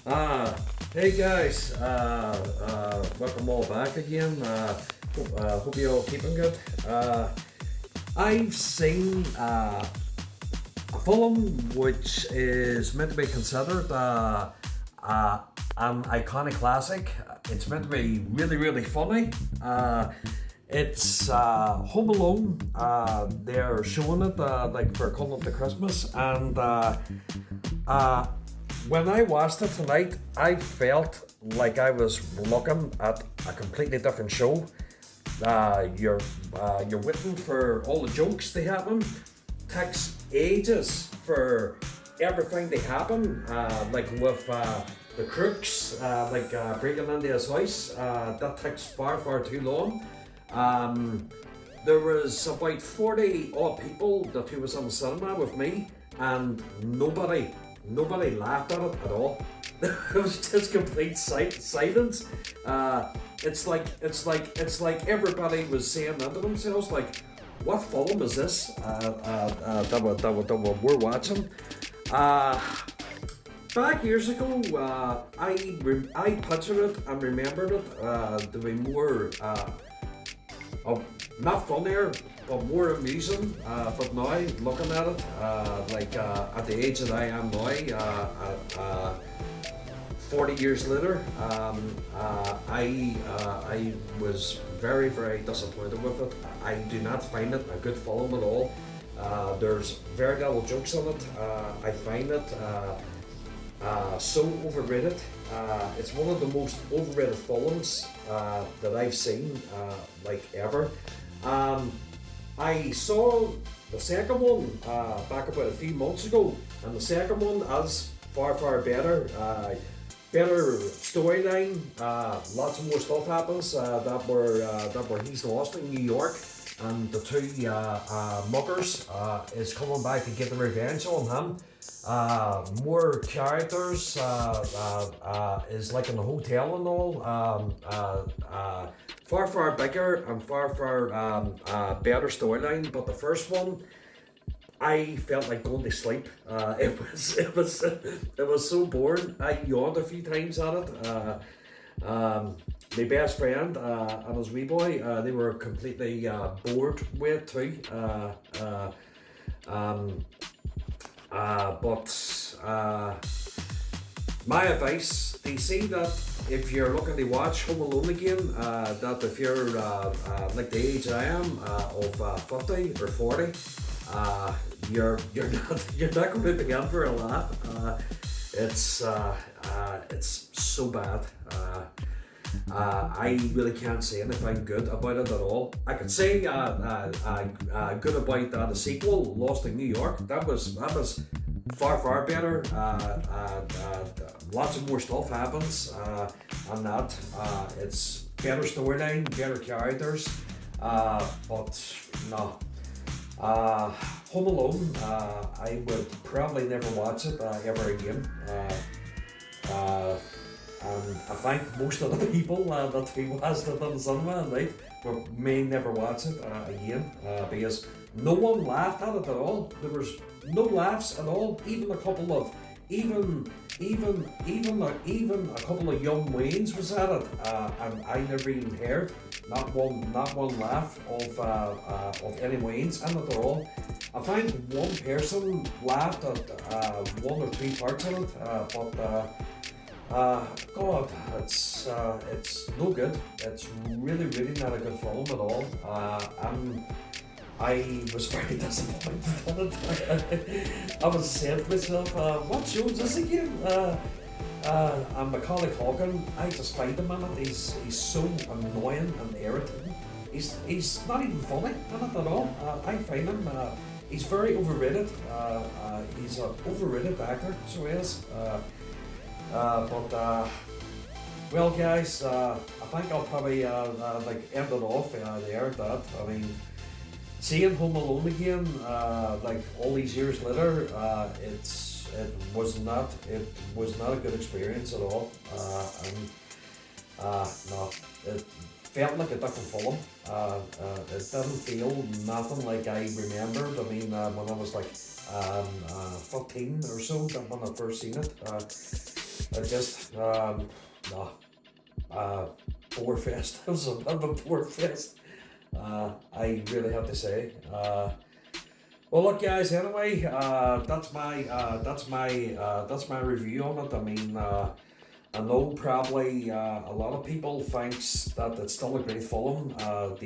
Uh, hey guys, welcome all back again. Hope you all keeping good. I've seen a film which is meant to be considered an iconic classic. It's meant to be really, really funny. It's Home Alone. They're showing it like for coming up to Christmas, and uh, when I watched it tonight, I felt like I was looking at a completely different show. You're waiting for all the jokes they happen. Takes ages for everything to happen. Like with the crooks, breaking into his house. That takes far too long. There was about 40 odd people that who was on the cinema with me, and nobody laughed at it at all. It was just complete silence. It's like everybody was saying unto themselves, like, what film is this that we're watching? Uh, Back years ago, I pictured it and remembered it to be more not funnier, but more amusing. But now, looking at it, at the age that I am now, 40 years later, I was very disappointed with it. I do not find it a good film at all. There's very little jokes in it. I find it so overrated. It's one of the most overrated films that I've seen, ever. I saw the second one back about a few months ago, and the second one is far better. Better storyline. Lots more stuff happens. That where he's lost in New York, and the two muggers is coming back to get the revenge on him. More characters is like in the hotel and all. Far bigger and far better storyline. But the first one, I felt like going to sleep. It was so boring. I yawned a few times at it. My best friend and his wee boy, they were completely bored with it too. But my advice, they say that if you're looking to watch Home Alone again, that if you're like the age I am, of 50 or 40, you're not going to be in for a laugh. It's so bad. I really can't say anything good about it at all. I could say good about the sequel, Lost in New York. That was far better. Lots of more stuff happens, and that it's better storyline, better characters. But no. Home Alone, I would probably never watch it ever again. And I think most of the people that we watched it on the cinema night may never watch it again, because no one laughed at it at all. There was no laughs at all. Even a couple of even a couple of young Waynes was at it, and I never even heard not one laugh of any Waynes in it at all. I think one person laughed at one or two parts of it, but. God, it's no good. It's really not a good film at all. I was very disappointed in it. I was saying to myself, what show is this again? And Macaulay Culkin, I just find him in it. He's so annoying and irritating. He's not even funny in it at all. I find him. He's very overrated. He's an overrated actor, so he is. Well, guys, I think I'll probably end it off there. That I mean, seeing Home Alone again, all these years later, it was not a good experience at all. No, it felt like a different film. It didn't feel nothing like I remembered. I mean, when I was like 15 or so, when I first seen it. I just, no, poor fest. It was a bit of a poor fest. I really have to say. Well, look, guys. Anyway, that's my review on it. I mean, I know probably a lot of people thinks that it's still a great film. To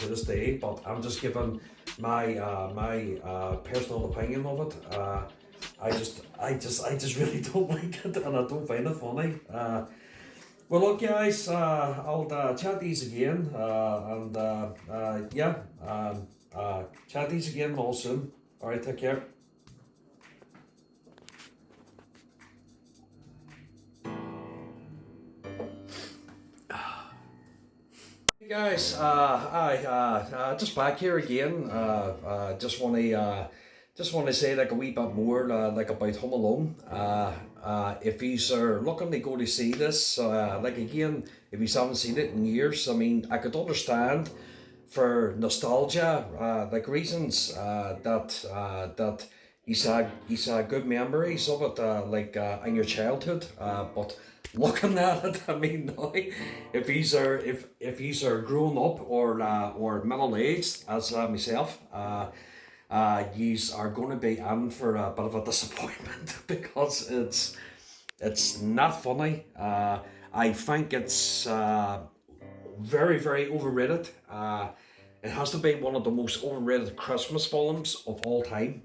this day. But I'm just giving my personal opinion of it. I just really don't like it, and I don't find it funny. Well, look, guys, I'll chat these again, chat these again all soon. All right, take care. Hey guys, just back here again. Just want to say like a wee bit more like about Home Alone. If you are looking to go to see this, like again, if you haven't seen it in years, I mean, I could understand for nostalgia, like reasons that you had good memories of it, in your childhood. But looking at it, I mean, now, if he's are grown up or middle aged as myself, yous are going to be in for a bit of a disappointment because it's not funny. I think it's very, very overrated. It has to be one of the most overrated Christmas films of all time.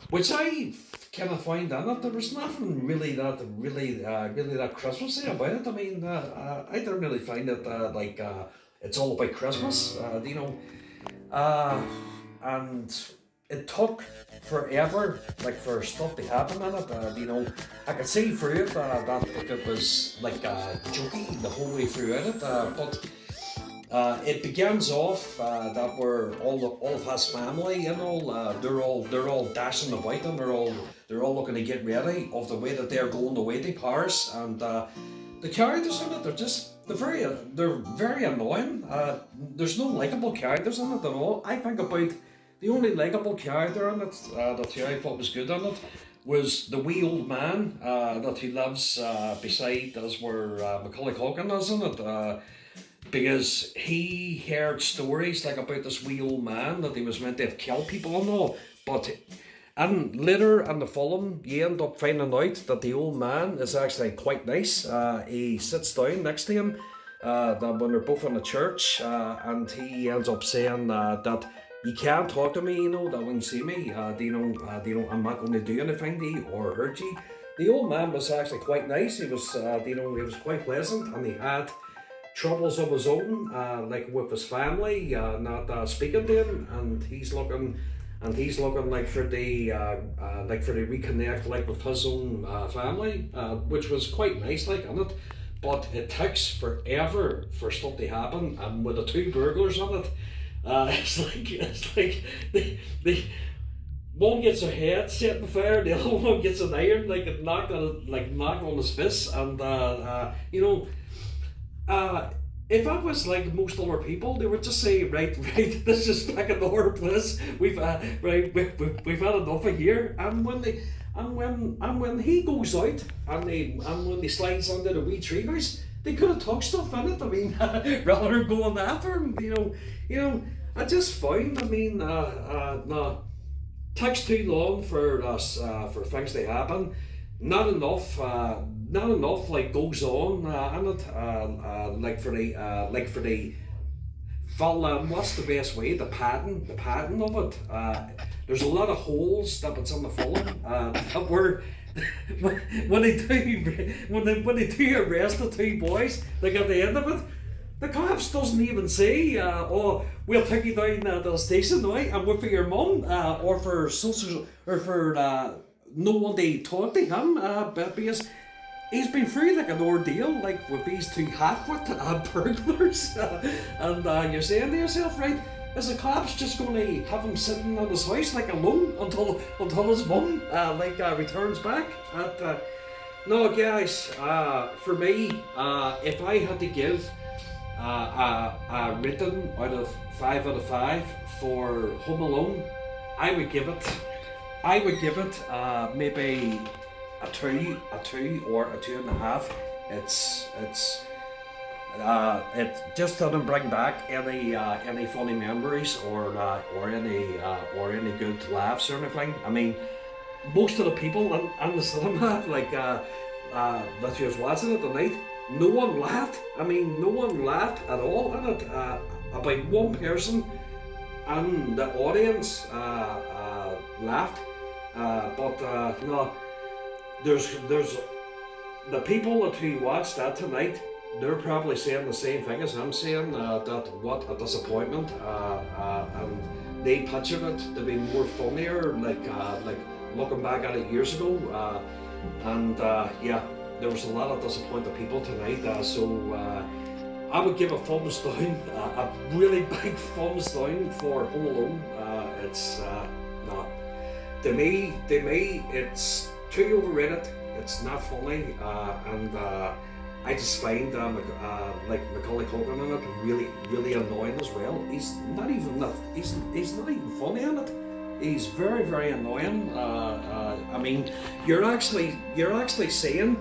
Which I kind of find in it. There was nothing really that Christmassy about it. I mean, I don't really find it it's all about Christmas. And it took forever, like for stuff to happen in it. I could see through it that it was like jokey the whole way throughout it. But it begins off that we're all of his family, they're all dashing about and they're all looking to get ready of the way that they're going away to Paris, and the characters in it they're very annoying. There's no likable characters in it at all. I think about the only likable character in it that I thought was good in it was the wee old man that he lives beside, as where Macaulay Culkin is in it. Because he heard stories like about this wee old man that he was meant to have killed people and all, and later in the film you end up finding out that the old man is actually quite nice. He sits down next to him that when they're both in the church, and he ends up saying that you can't talk to me, that when you see me, I'm not going to do anything to you or hurt you. The old man was actually quite nice. He was he was quite pleasant, and he had troubles of his own, like with his family, not speaking to him, and he's looking like for the reconnect like with his own family, which was quite nice, like, in it. But it takes forever for stuff to happen, and with the two burglars on it, it's like they one gets her head set on fire, the other one gets an iron knocked on his fist, and if I was like most other people, they would just say, right, this is back in our place. We've we've had enough of here. And when he goes out and when he slides under the wee treehouse, they could have tucked stuff in it. I mean, rather than going after him, I just find, no, takes too long for us for things to happen. Not enough like goes on in it. Like for the what's the best way? The pattern of it. There's a lot of holes that it's in the film that were when they do arrest the two boys, like at the end of it, the cops doesn't even say, "Oh, we'll take you down to the station now and wait for your mum," or for social, or for no one to talk to him, because he's been through like an ordeal, like with these two half-wit burglars, and you're saying to yourself, right, is the cops just going to have him sitting in his house like alone until his mum returns back? No, guys, for me, if I had to give a rating out of 5 out of 5 for Home Alone, I would give it maybe a two or a 2.5. It just doesn't bring back any funny memories or any good laughs or anything. I mean, most of the people in the cinema, that you was watching it tonight, no one laughed. I mean, no one laughed at all in it. About one person in the audience laughed, but no, there's the people who watched that tonight. They're probably saying the same thing as I'm saying. That what a disappointment, and they pictured it to be more funnier, like looking back at it years ago. And yeah, there was a lot of disappointed people tonight. I would give a thumbs down, a really big thumbs down for Home Alone. It's not to me. It's too overrated. It's not funny, and I just find like Macaulay Culkin in it really annoying as well. He's not even funny in it. He's very annoying. I mean, you're actually saying,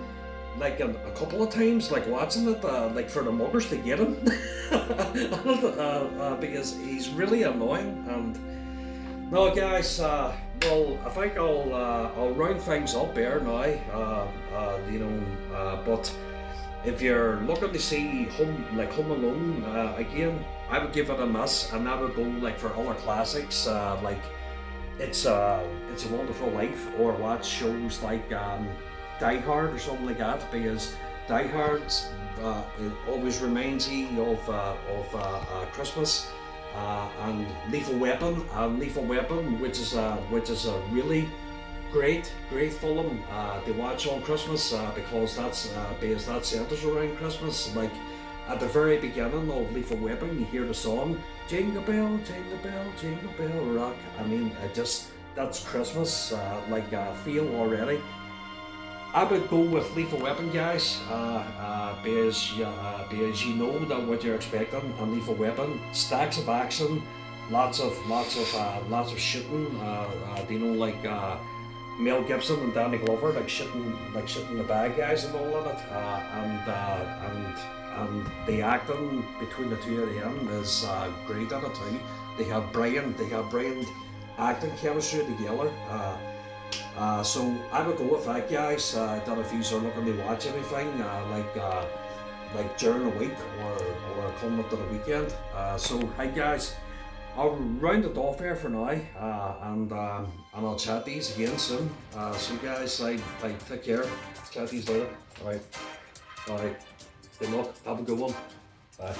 like a couple of times, like watching it, like for the muggers to get him, because he's really annoying. And no, guys, well, I think I'll round things up there now. But if you're looking to see Home Alone again, I would give it a miss, and I would go like for other classics, like It's a Wonderful Life, or watch shows like Die Hard or something like that, because Die Hard it always reminds you of Christmas, and Lethal Weapon, which is a really great film to watch on Christmas, because that centers around Christmas. Like at the very beginning of Lethal Weapon, you hear the song Jingle Bell, Jingle Bell, Jingle Bell Rock. I mean, that's Christmas feel already. I would go with Lethal Weapon, guys, because you know that what you're expecting on Lethal Weapon. Stacks of action, lots of shooting. Mel Gibson and Danny Glover shooting the bad guys and all of it, and the acting between the two of them is great at it too. They have brilliant acting chemistry together. So I would go with that, guys. That if you are looking to watch anything like during the week or coming up to the weekend. So hey guys, I'll round it off here for now, and I'll chat these again soon. So guys, take care. Chat these later. All right. Good luck. Have a good one. Bye.